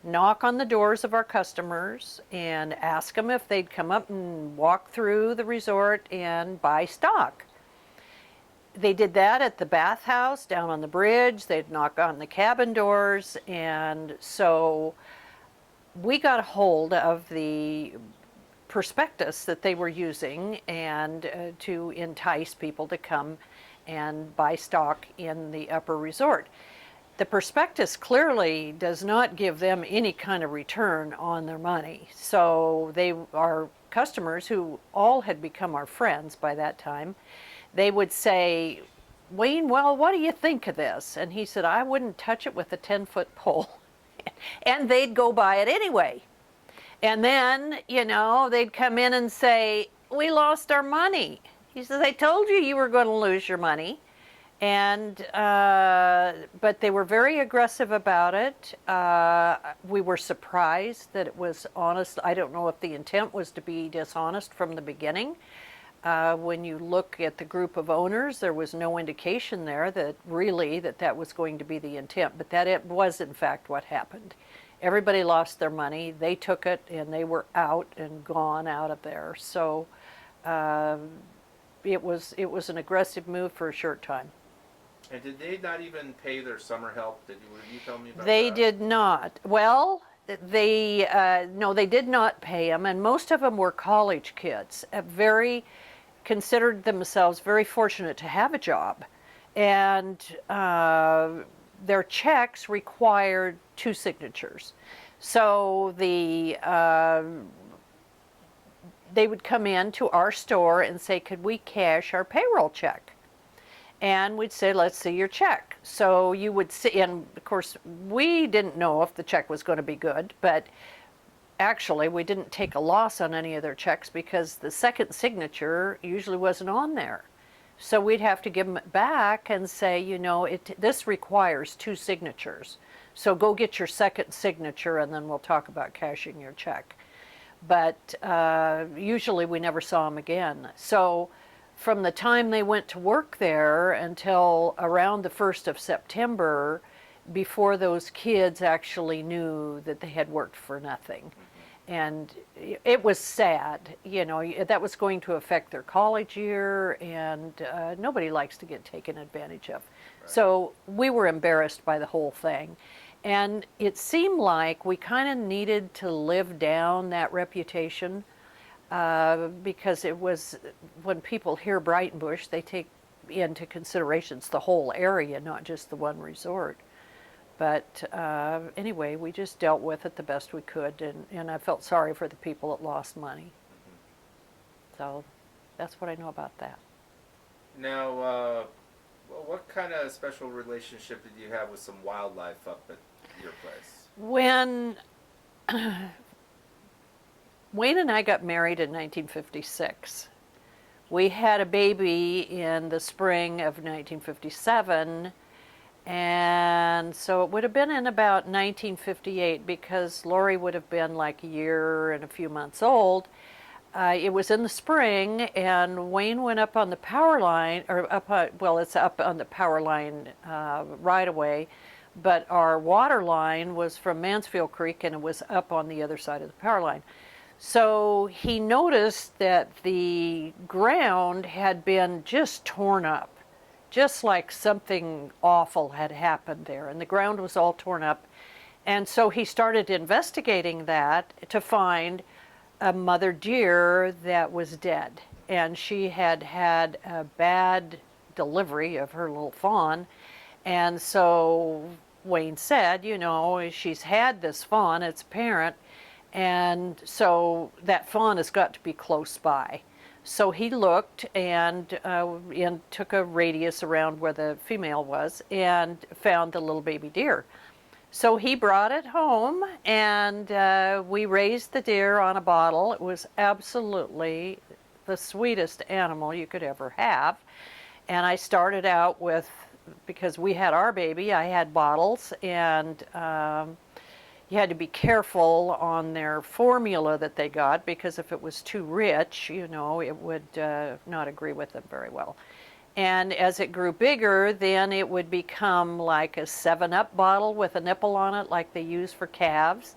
knock on the doors of our customers, and ask them if they'd come up and walk through the resort and buy stock. They did that at the bathhouse down on the bridge. They'd knock on the cabin doors, and so we got a hold of the prospectus that they were using and to entice people to come and buy stock in the upper resort. The prospectus clearly does not give them any kind of return on their money. So they, our customers, who all had become our friends by that time, they would say, Wayne, well, what do you think of this? And he said, I wouldn't touch it with a 10-foot pole. And they'd go buy it anyway. And then, they'd come in and say, we lost our money. He says, I told you you were going to lose your money. And, but they were very aggressive about it. We were surprised that it was honest. I don't know if the intent was to be dishonest from the beginning. When you look at the group of owners, there was no indication there that really that was going to be the intent, but that it was in fact what happened. Everybody lost their money. They took it and they were out and gone out of there. So it was an aggressive move for a short time. And did they not even pay their summer help? Would you tell me about They that? did not. Well, no, they did not pay them, and most of them were college kids. Considered themselves very fortunate to have a job, and their checks required 2 signatures. So they would come in to our store and say, could we cash our payroll check? And we'd say, let's see your check. So you would see, and of course, we didn't know if the check was going to be good, but actually, we didn't take a loss on any of their checks because the second signature usually wasn't on there. So we'd have to give them it back and say, this requires 2 signatures. So go get your second signature and then we'll talk about cashing your check. But usually we never saw them again. So from the time they went to work there until around the 1st of September, before those kids actually knew that they had worked for nothing. And it was sad, that was going to affect their college year, and nobody likes to get taken advantage of. Right. So we were embarrassed by the whole thing. And it seemed like we kind of needed to live down that reputation because it was, when people hear Breitenbush, they take into considerations the whole area, not just the one resort. But anyway, we just dealt with it the best we could, and I felt sorry for the people that lost money. So that's what I know about that. Now, what kind of special relationship did you have with some wildlife up at your place? When Wayne and I got married in 1956, we had a baby in the spring of 1957. And so it would have been in about 1958 because Lori would have been like a year and a few months old. It was in the spring, and Wayne went up on the power line, or it's up on the power line right away, but our water line was from Mansfield Creek, and it was up on the other side of the power line. So he noticed that the ground had been just torn up, just like something awful had happened there, and the ground was all torn up. And so he started investigating that to find a mother deer that was dead. And she had had a bad delivery of her little fawn. And so Wayne said, you know, she's had this fawn, it's apparent, and so that fawn has got to be close by. So he looked and took a radius around where the female was and found the little baby deer. So he brought it home, and we raised the deer on a bottle. It was absolutely the sweetest animal you could ever have. And I started out with, because we had our baby, I had bottles, and you had to be careful on their formula that they got, because if it was too rich, you know, it would not agree with them very well. And as it grew bigger, then it would become like a 7-Up bottle with a nipple on it, like they use for calves.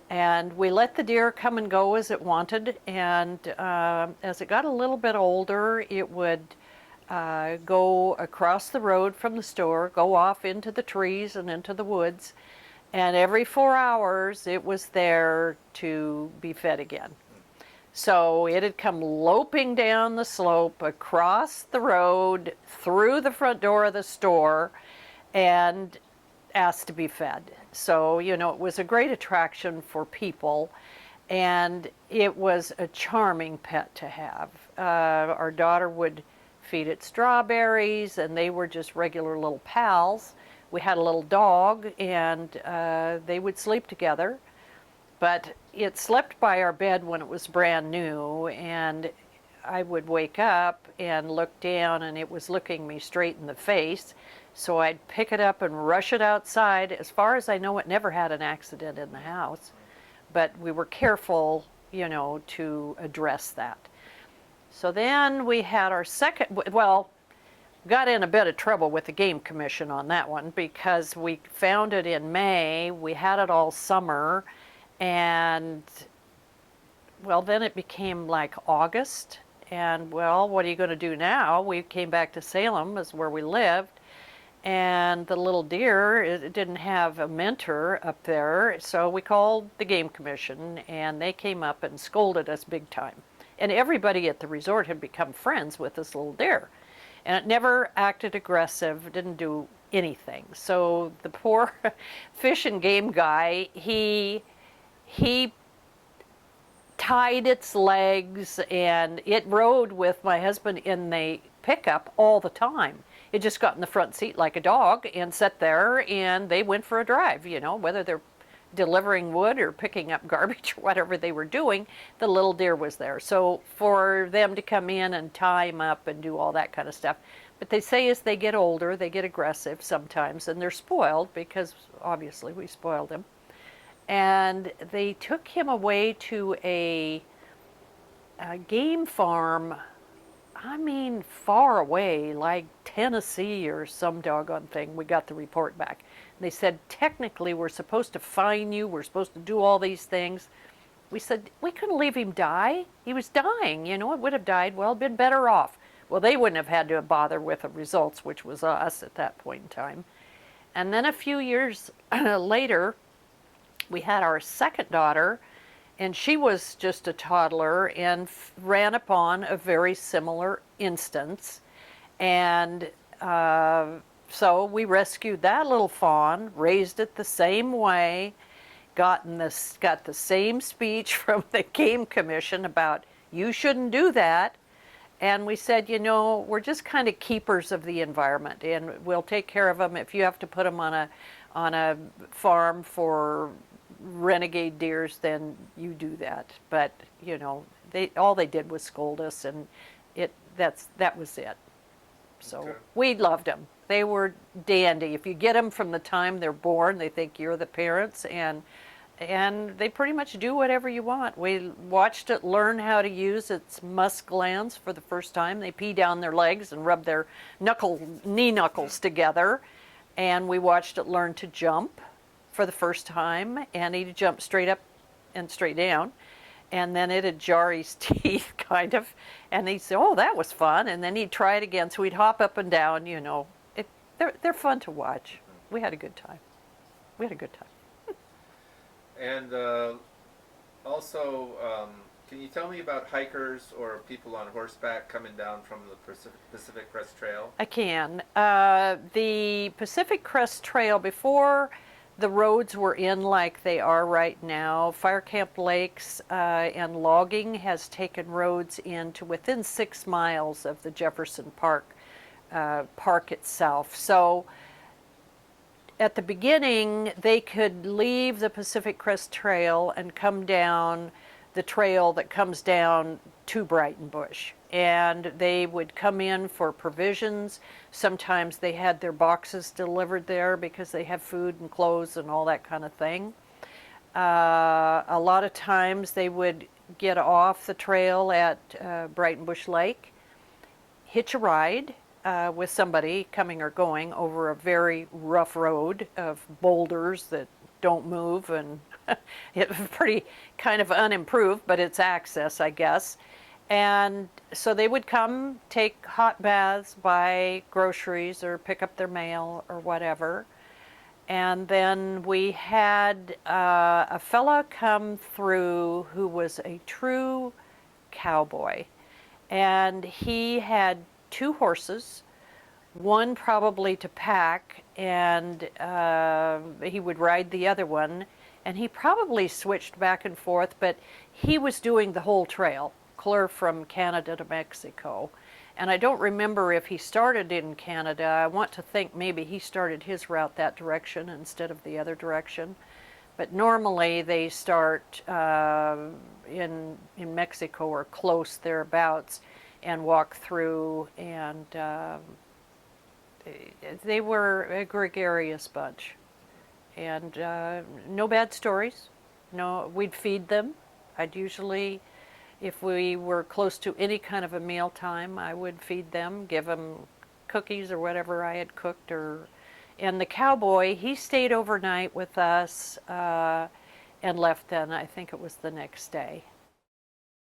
And we let the deer come and go as it wanted. And as it got a little bit older, it would go across the road from the store, go off into the trees and into the woods. And every 4 hours, it was there to be fed again. So it had come loping down the slope, across the road, through the front door of the store, and asked to be fed. So, you know, it was a great attraction for people, and it was a charming pet to have. Our daughter would feed it strawberries, and they were just regular little pals. We had a little dog, and they would sleep together. But it slept by our bed when it was brand new, and I would wake up and look down, and it was looking me straight in the face. So I'd pick it up and rush it outside. As far as I know, it never had an accident in the house, but we were careful, you know, to address that. So then we had our second, well, got in a bit of trouble with the Game Commission on that one, because we found it in May, we had it all summer, and well, then it became like August, and well, what are you going to do now? We came back to Salem, is where we lived, and the little deer, it didn't have a mentor up there, so we called the Game Commission, and they came up and scolded us big time. And everybody at the resort had become friends with this little deer. And it never acted aggressive, didn't do anything. So the poor fish and game guy, he tied its legs, and it rode with my husband in the pickup all the time. It just got in the front seat like a dog and sat there, and they went for a drive, you know, whether they're delivering wood or picking up garbage or whatever they were doing, the little deer was there. So for them to come in and tie him up and do all that kind of stuff. But they say as they get older, they get aggressive sometimes, and they're spoiled, because obviously we spoiled them. And they took him away to a game farm, I mean far away, like Tennessee or some doggone thing. We got the report back. They said, technically, we're supposed to fine you. We're supposed to do all these things. We said, we couldn't leave him die. He was dying, you know, it would have died. Well, been better off. Well, they wouldn't have had to bother with the results, which was us at that point in time. And then a few years later, we had our second daughter, and she was just a toddler and ran upon a very similar instance. And so we rescued that little fawn, raised it the same way, got the same speech from the Game Commission about you shouldn't do that. And we said, you know, we're just kind of keepers of the environment, and we'll take care of them. If you have to put them on a farm for renegade deers, then you do that. But you know, all they did was scold us, and that was it. So okay. We loved them. They were dandy. If you get them from the time they're born, they think you're the parents, and they pretty much do whatever you want. We watched it learn how to use its musk glands for the first time. They pee down their legs and rub their knee knuckles together. And we watched it learn to jump for the first time, and he'd jump straight up and straight down. and then it'd jar his teeth, kind of. And he'd say, "Oh, that was fun," and then he'd try it again. So we'd hop up and down. They're fun to watch. We had a good time. We had a good time. And also, can you tell me about hikers or people on horseback coming down from the Pacific Crest Trail? I can. The Pacific Crest Trail, before the roads were in like they are right now, Fire Camp Lakes and logging has taken roads into within 6 miles of the Jefferson Park itself. So at the beginning, they could leave the Pacific Crest Trail and come down the trail that comes down to Breitenbush. And they would come in for provisions. Sometimes they had their boxes delivered there because they have food and clothes and all that kind of thing. A lot of times they would get off the trail at Breitenbush Lake, hitch a ride with somebody coming or going over a very rough road of boulders that don't move, and it's pretty kind of unimproved, but it's access, I guess. And so they would come, take hot baths, buy groceries, or pick up their mail or whatever. And then we had a fella come through who was a true cowboy. And he had 2 horses, one probably to pack, and he would ride the other one. And he probably switched back and forth, but he was doing the whole trail, clear from Canada to Mexico. And I don't remember if he started in Canada. I want to think maybe he started his route that direction instead of the other direction. But normally they start in Mexico or close thereabouts and walk through, and they were a gregarious bunch. And no bad stories. No, we'd feed them. I'd usually, if we were close to any kind of a meal time, I would feed them, give them cookies or whatever I had cooked. And the cowboy, he stayed overnight with us and left then. I think it was the next day.